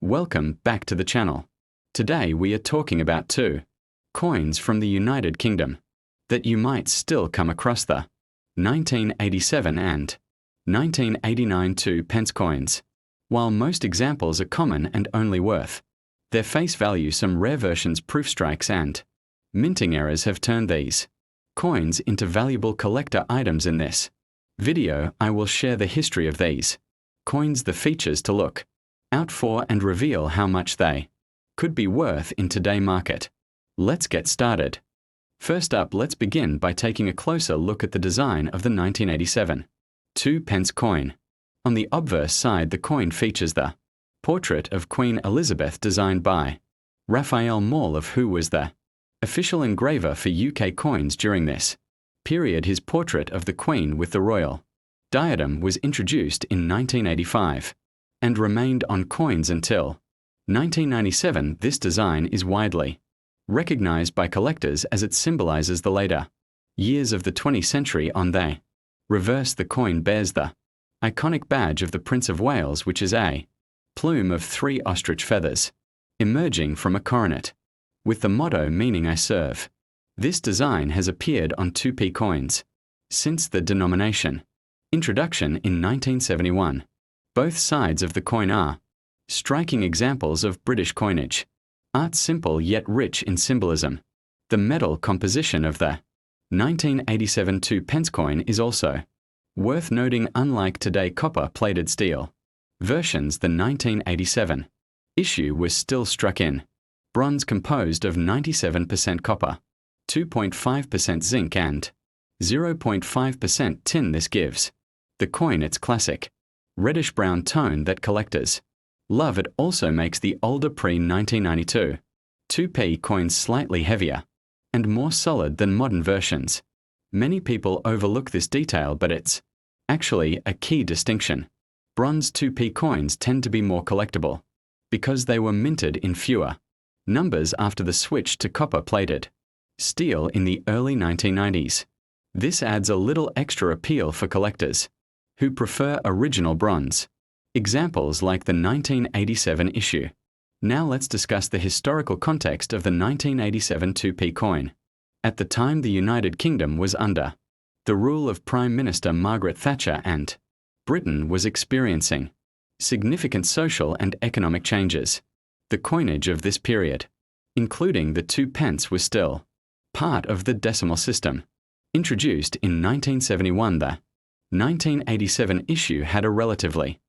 Welcome back to the channel. Today we are talking about two coins from the United Kingdom that you might still come across: the 1987 and 1989 2-pence coins. While most examples are common and only worth their face value, some rare versions, proof strikes, and minting errors have turned these coins into valuable collector items. In this video, I will share the history of these coins, the features to look out for, and reveal how much they could be worth in today's market. Let's get started. First up, let's begin by taking a closer look at the design of the 1987 2-pence coin. On the obverse side, the coin features the portrait of Queen Elizabeth designed by Raphael Mall, of who was the official engraver for UK coins during this period. His portrait of the Queen with the royal diadem was introduced in 1985 and remained on coins until 1997. This design is widely recognized by collectors as it symbolizes the later years of the 20th century. On the reverse, the coin bears the iconic badge of the Prince of Wales, which is a plume of 3 ostrich feathers emerging from a coronet, with the motto meaning "I serve." This design has appeared on 2p coins since the denomination introduction in 1971. Both sides of the coin are striking examples of British coinage art, simple yet rich in symbolism. The metal composition of the 1987 2-pence coin is also worth noting. Unlike today copper-plated steel versions, the 1987 issue was still struck in bronze, composed of 97% copper, 2.5% zinc, and 0.5% tin. This gives the coin its classic reddish-brown tone that collectors love. It also makes the older pre-1992 2p coins slightly heavier and more solid than modern versions. Many people overlook this detail, but it's actually a key distinction. Bronze 2p coins tend to be more collectible because they were minted in fewer numbers after the switch to copper-plated steel in the early 1990s. This adds a little extra appeal for collectors who prefer original bronze examples like the 1987 issue. Now let's discuss the historical context of the 1987 2p coin. At the time, the United Kingdom was under the rule of Prime Minister Margaret Thatcher, and Britain was experiencing significant social and economic changes. The coinage of this period, including the 2-pence, was still part of the decimal system. Introduced in 1971, the 1987 issue had a relatively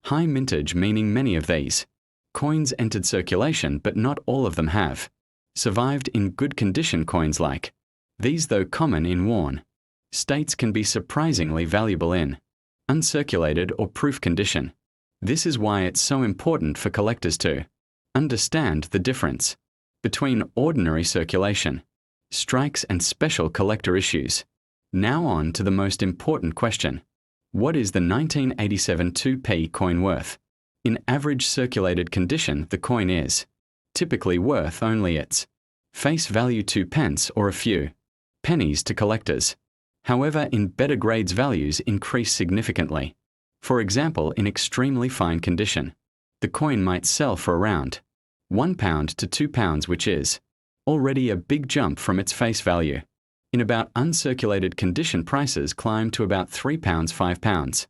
high mintage, meaning many of these coins entered circulation, but not all of them have survived in good condition. Coins like these, though common in worn states, can be surprisingly valuable in uncirculated or proof condition. This is why it's so important for collectors to understand the difference between ordinary circulation strikes and special collector issues. Now on to the most important question. What is the 1987 2p coin worth? In average circulated condition, the coin is typically worth only its face value, 2 pence, or a few pennies to collectors. However, in better grades, values increase significantly. For example, in extremely fine condition, the coin might sell for around £1 to £2, which is already a big jump from its face value. In about uncirculated condition, prices climb to about £3, £5.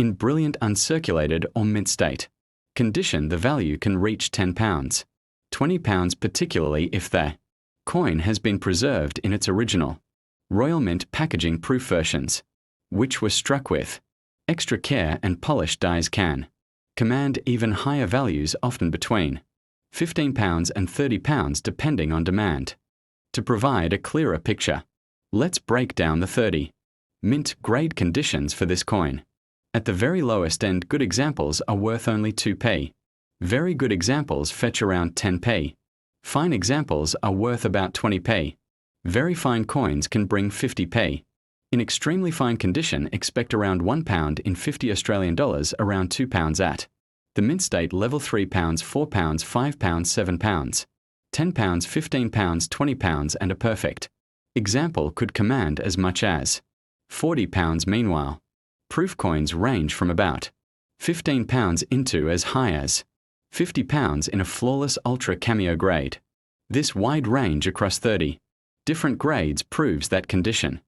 In brilliant uncirculated or mint state condition, the value can reach £10, £20, particularly if the coin has been preserved in its original Royal Mint packaging. Proof versions, which were struck with extra care and polished dies, can command even higher values, often between £15 and £30, depending on demand. To provide a clearer picture, let's break down the 30 mint grade conditions for this coin. At the very lowest end, good examples are worth only 2p. Very good examples fetch around 10p. Fine examples are worth about 20p. Very fine coins can bring 50p. In extremely fine condition, expect around £1 in 50 Australian dollars, around £2 at the mint state level. £3, £4, £5, £7, £10, £15, £20, and a perfect example could command as much as £40. Meanwhile, proof coins range from about £15 into as high as £50 in a flawless ultra cameo grade. This wide range across 30 different grades proves that condition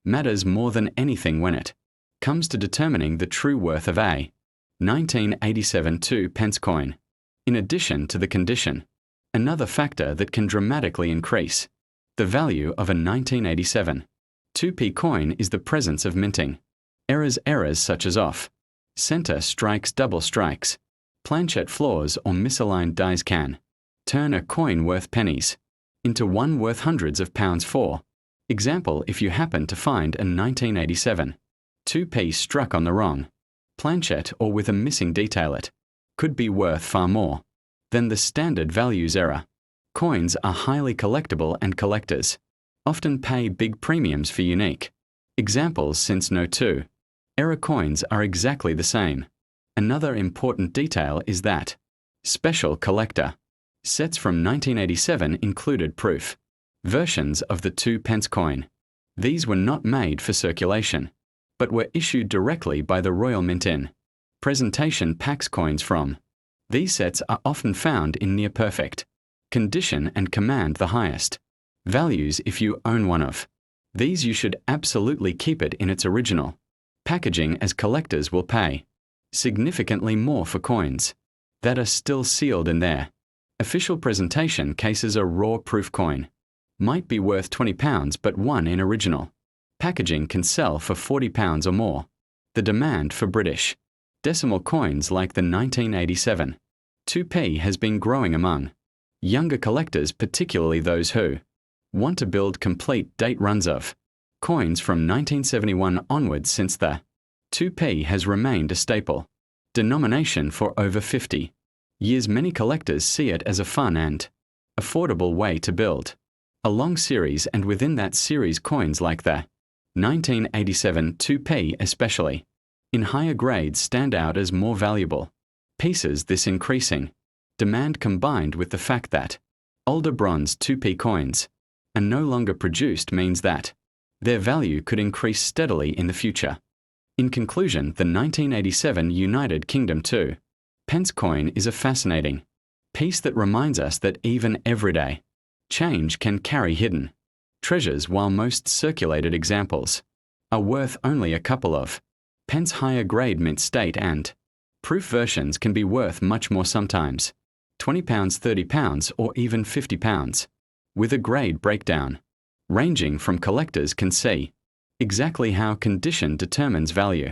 matters more than anything when it comes to determining the true worth of a 1987 2p coin. In addition to the condition, another factor that can dramatically increase the value of a 1987 2p coin is the presence of minting errors such as off center strikes, double strikes, planchette flaws, or misaligned dies can turn a coin worth pennies into one worth hundreds of pounds. For example, if you happen to find a 1987 2p struck on the wrong planchette or with a missing detail, it could be worth far more than the standard values error. Coins are highly collectible and collectors often pay big premiums for unique examples since no two error coins are exactly the same. Another important detail is that special collector sets from 1987 included proof versions of the 2p coin. These were not made for circulation, but were issued directly by the Royal Mint in presentation packs. Coins from these sets are often found in near-perfect condition and command the highest values. If you own one of these, you should absolutely keep it in its original packaging, as collectors will pay significantly more for coins that are still sealed in their official presentation cases. A raw proof coin might be worth £20, but one in original packaging can sell for £40 or more. The demand for British decimal coins like the 1987 2p has been growing among younger collectors, particularly those who want to build complete date runs of coins from 1971 onwards, since the 2p has remained a staple denomination for over 50 years. Many collectors see it as a fun and affordable way to build a long series, and within that series, coins like the 1987 2p, especially in higher grades, stand out as more valuable pieces. This increasing demand, combined with the fact that older bronze 2p coins are no longer produced, means that their value could increase steadily in the future. In conclusion, the 1987 United Kingdom 2p coin is a fascinating piece that reminds us that even everyday change can carry hidden treasures. While most circulated examples are worth only a couple of pence, higher grade mint state and proof versions can be worth much more, sometimes £20, £30, or even £50. With a grade breakdown ranging from collectors can see exactly how condition determines value.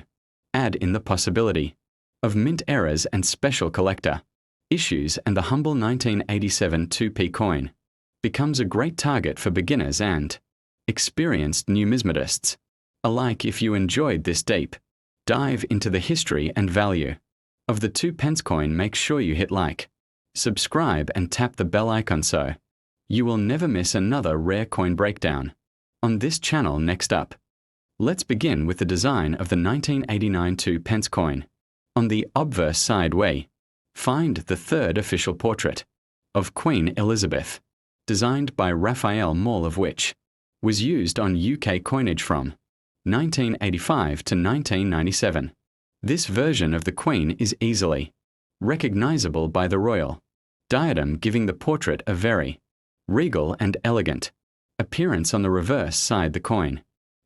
Add in the possibility of mint errors and special collector issues, and the humble 1987 2p coin becomes a great target for beginners and experienced numismatists alike. If you enjoyed this deep dive into the history and value of the 2p coin, make sure you hit like, subscribe, and tap the bell icon so you will never miss another rare coin breakdown on this channel. Next up, let's begin with the design of the 1989 2p coin. On the obverse side, we find the third official portrait of Queen Elizabeth, designed by Raphael Mall, of which was used on UK coinage from 1985 to 1997. This version of the Queen is easily recognizable by the royal diadem, giving the portrait a very regal and elegant appearance. On the reverse side, the coin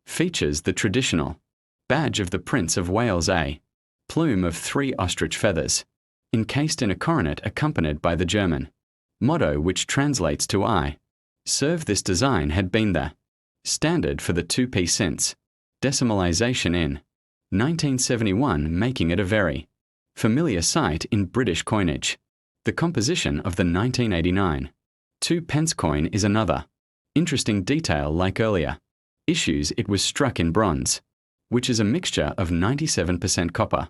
features the traditional badge of the Prince of Wales, a plume of 3 ostrich feathers encased in a coronet, accompanied by the German motto, which translates to "I serve." This design had been the standard for the 2p since decimalization in 1971, making it a very familiar sight in British coinage. The composition of the 1989 2p coin is another interesting detail. Like earlier issues, it was struck in bronze, which is a mixture of 97% copper,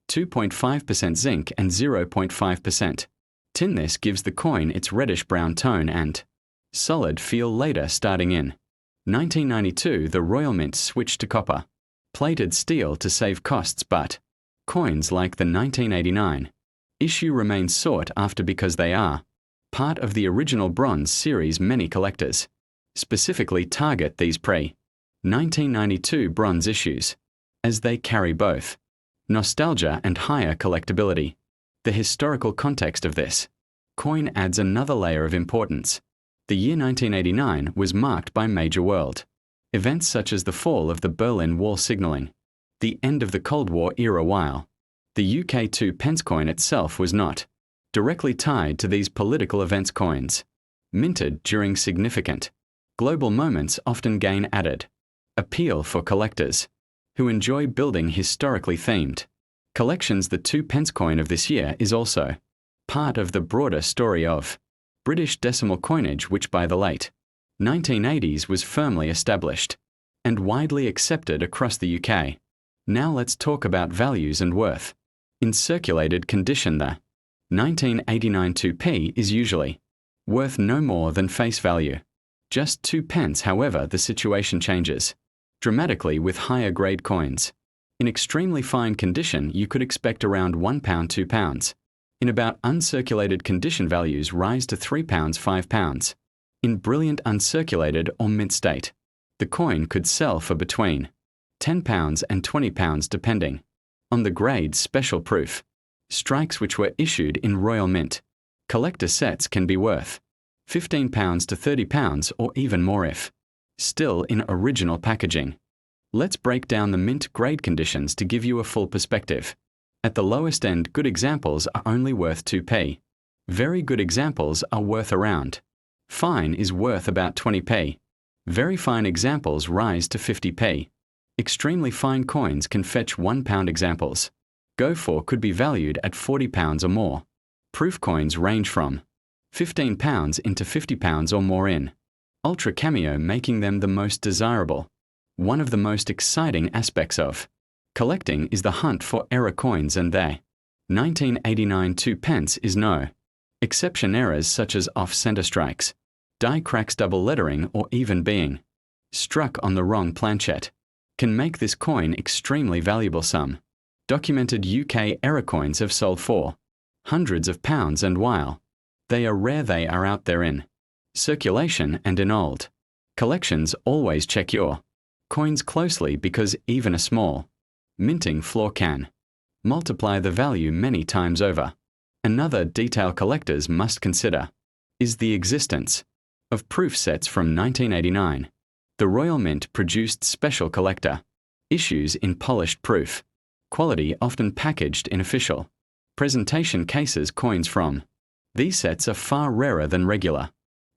2.5% zinc, and 0.5% tin. This gives the coin its reddish-brown tone and solid feel. Later, starting in 1992, the Royal Mint switched to copper-plated steel to save costs, but coins like the 1989 issue remain sought after because they are part of the original bronze series. Many collectors specifically target these pre-1992 bronze issues, as they carry both nostalgia and higher collectability. The historical context of this coin adds another layer of importance. The year 1989 was marked by major world events such as the fall of the Berlin Wall signaling, the end of the Cold War era, while the UK 2 pence coin itself was not directly tied to these political events. Coins minted during significant global moments often gain added appeal for collectors who enjoy building historically themed collections. The 2 pence coin of this year is also part of the broader story of British decimal coinage, which by the late 1980s was firmly established and widely accepted across the UK. Now let's talk about values and worth. In circulated condition, the 1989 2p is usually worth no more than face value, just 2 pence. However, the situation changes dramatically with higher grade coins. In extremely fine condition, you could expect around £1, £2. In about uncirculated condition, values rise to £3, £5. In brilliant uncirculated or mint state, the coin could sell for between £10 and £20 depending on the grade. Special proof strikes which were issued in royal mint collector sets can be worth £15 to £30 or even more if still in original packaging. Let's break down the mint grade conditions to give you a full perspective. At the lowest end, good examples are only worth 2p. Very good examples are worth around. Fine is worth about 20p. Very fine examples rise to 50p. Extremely fine coins can fetch £1 examples. Go for could be valued at £40 or more. Proof coins range from £15 into £50 or more in ultra cameo, making them the most desirable. One of the most exciting aspects of collecting is the hunt for error coins, and they 1989 2 pence is no exception. Errors such as off-center strikes, die cracks, double lettering, or even being struck on the wrong planchet can make this coin extremely valuable. Some documented UK error coins have sold for hundreds of pounds, and while they are rare, they are out there in circulation and in old collections. Always check your coins closely, because even a small minting flaw can multiply the value many times over. Another detail collectors must consider is the existence of proof sets from 1989. The Royal Mint produced special collector issues in polished proof quality, often packaged in official presentation cases. Coins from these sets are far rarer than regular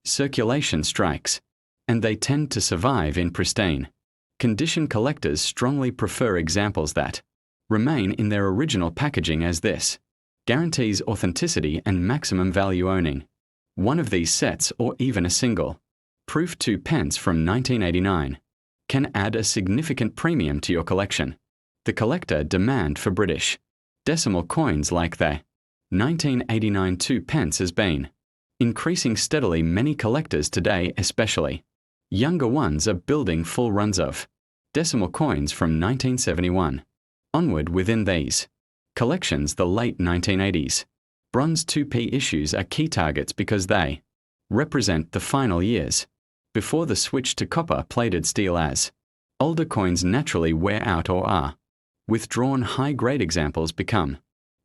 circulation strikes, and they tend to survive in pristine condition. Collectors strongly prefer examples that remain in their original packaging, as this guarantees authenticity and maximum value. Owning one of these sets, or even a single proof 2 pence from 1989, can add a significant premium to your collection. The collector demand for British decimal coins like the 1989 2 pence has been increasing steadily. Many collectors today, especially younger ones, are building full runs of decimal coins from 1971 onward within these collections. The late 1980s bronze 2p issues are key targets because they represent the final years before the switch to copper-plated steel. As older coins naturally wear out or are withdrawn, high-grade examples become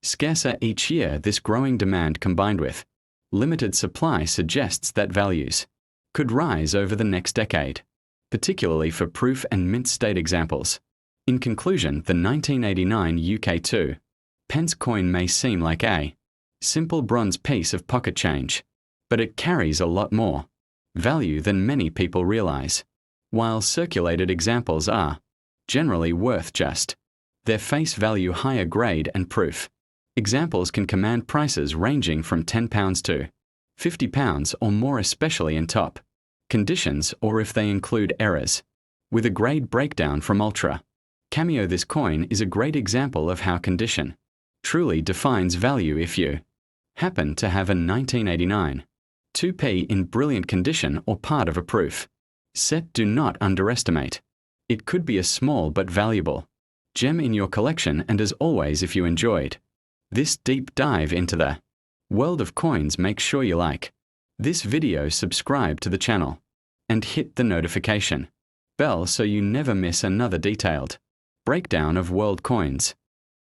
scarcer each year. This growing demand combined with limited supply suggests that values could rise over the next decade, particularly for proof and mint state examples. In conclusion, the 1989 UK 2 pence coin may seem like a simple bronze piece of pocket change, but it carries a lot more value than many people realize. While circulated examples are generally worth just their face value, higher grade and proof examples can command prices ranging from £10 to £50 or more, especially in top conditions or if they include errors. With a grade breakdown from Ultra Cameo, this coin is a great example of how condition truly defines value. If you happen to have a 1989 2p in brilliant condition or part of a proof set, do not underestimate. It could be a small but valuable gem in your collection. And as always, if you enjoyed this deep dive into the world of coins, make sure you like this video, subscribe to the channel, and hit the notification bell so you never miss another detailed breakdown of world coins.